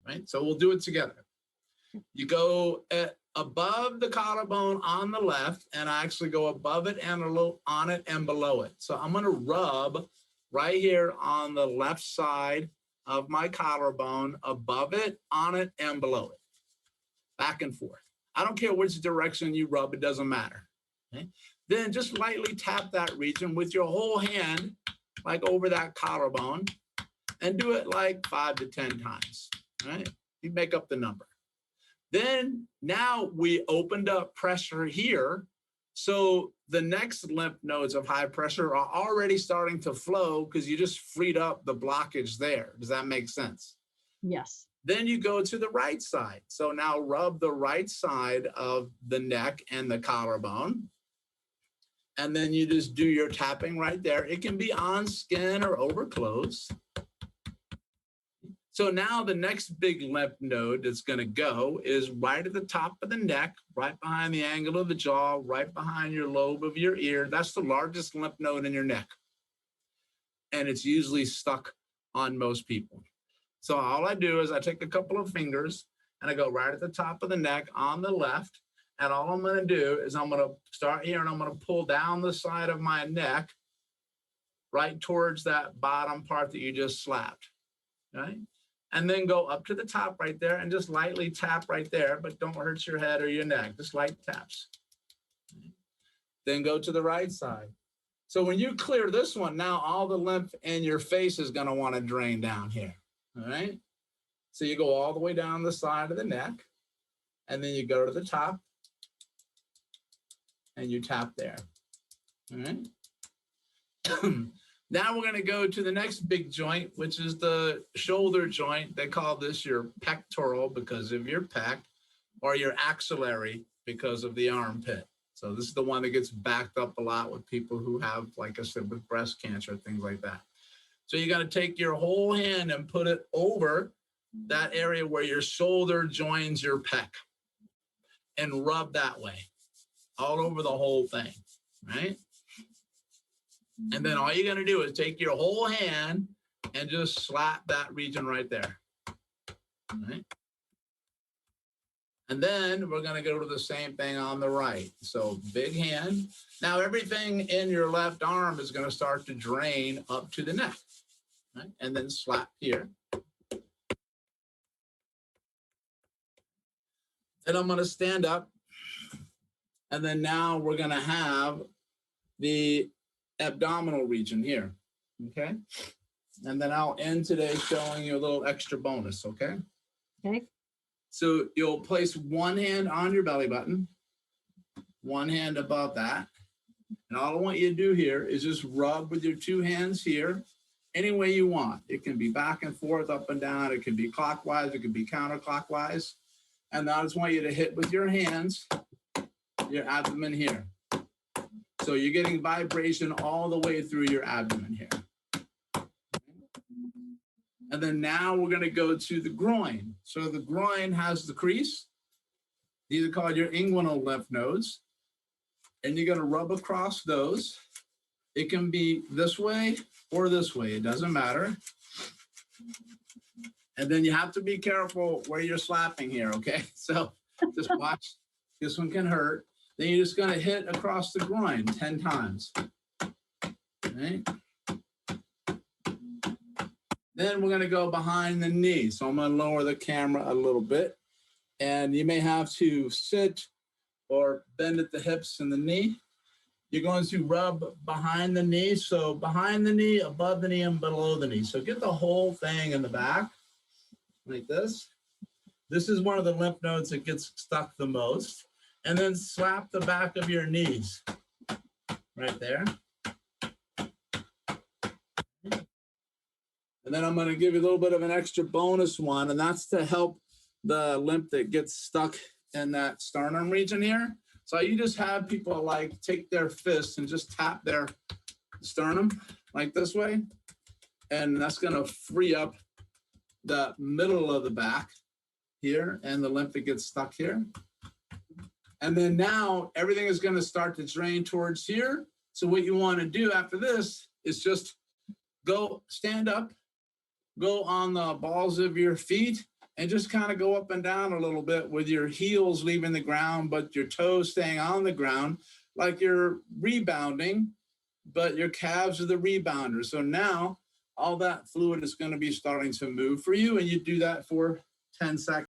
right? So we'll do it together. You go above the collarbone on the left, and I actually go above it and a little on it and below it. So I'm going to rub right here on the left side of my collarbone, above it, on it, and below it, back and forth. I don't care which direction you rub, it doesn't matter. Okay? Then just lightly tap that region with your whole hand, like over that collarbone, and do it like 5 to 10 times, right? You make up the number. Then now we opened up pressure here. So the next lymph nodes of high pressure are already starting to flow because you just freed up the blockage there. Does that make sense? Yes. Then you go to the right side. So now rub the right side of the neck and the collarbone. And then you just do your tapping right there. It can be on skin or over clothes. So now the next big lymph node that's going to go is right at the top of the neck, right behind the angle of the jaw, right behind your lobe of your ear. That's the largest lymph node in your neck. And it's usually stuck on most people. So all I do is I take a couple of fingers and I go right at the top of the neck on the left. And all I'm going to do is I'm going to start here and I'm going to pull down the side of my neck right towards that bottom part that you just slapped, right? And then go up to the top right there and just lightly tap right there, but don't hurt your head or your neck, just light taps. Then go to the right side. So when you clear this one, now all the lymph in your face is going to want to drain down here, all right? So you go all the way down the side of the neck, and then you go to the top, and you tap there, all right? Now we're going to go to the next big joint, which is the shoulder joint. They call this your pectoral because of your pec, or your axillary because of the armpit. So this is the one that gets backed up a lot with people who have, like I said, with breast cancer, things like that. So you got to take your whole hand and put it over that area where your shoulder joins your pec and rub that way all over the whole thing, right? And then all you're going to do is take your whole hand and just slap that region right there. Right? And then we're going to go to the same thing on the right. So big hand. Now everything in your left arm is going to start to drain up to the neck. Right? And then slap here. Then I'm going to stand up. And then now we're going to have the abdominal region here, okay? And then I'll end today showing you a little extra bonus, okay? Okay. So you'll place one hand on your belly button, one hand above that, and all I want you to do here is just rub with your two hands here any way you want. It can be back and forth, up and down, it can be clockwise, it can be counterclockwise, and I just want you to hit with your hands your abdomen here. So you're getting vibration all the way through your abdomen here. And then now we're going to go to the groin. So the groin has the crease. These are called your inguinal lymph nodes. And you're going to rub across those. It can be this way or this way. It doesn't matter. And then you have to be careful where you're slapping here, okay? So just watch. This one can hurt. Then you're just going to hit across the groin 10 times. Right? Then we're going to go behind the knee. So I'm going to lower the camera a little bit. And you may have to sit or bend at the hips and the knee. You're going to rub behind the knee. So behind the knee, above the knee, and below the knee. So get the whole thing in the back like this. This is one of the lymph nodes that gets stuck the most. And then slap the back of your knees right there. And then I'm going to give you a little bit of an extra bonus one, and that's to help the lymph that gets stuck in that sternum region here. So you just have people like take their fists and just tap their sternum like this way. And that's going to free up the middle of the back here and the lymph that gets stuck here. And then now everything is going to start to drain towards here. So what you want to do after this is just go stand up, go on the balls of your feet, and just kind of go up and down a little bit with your heels leaving the ground, but your toes staying on the ground, like you're rebounding, but your calves are the rebounders. So now all that fluid is going to be starting to move for you, and you do that for 10 seconds.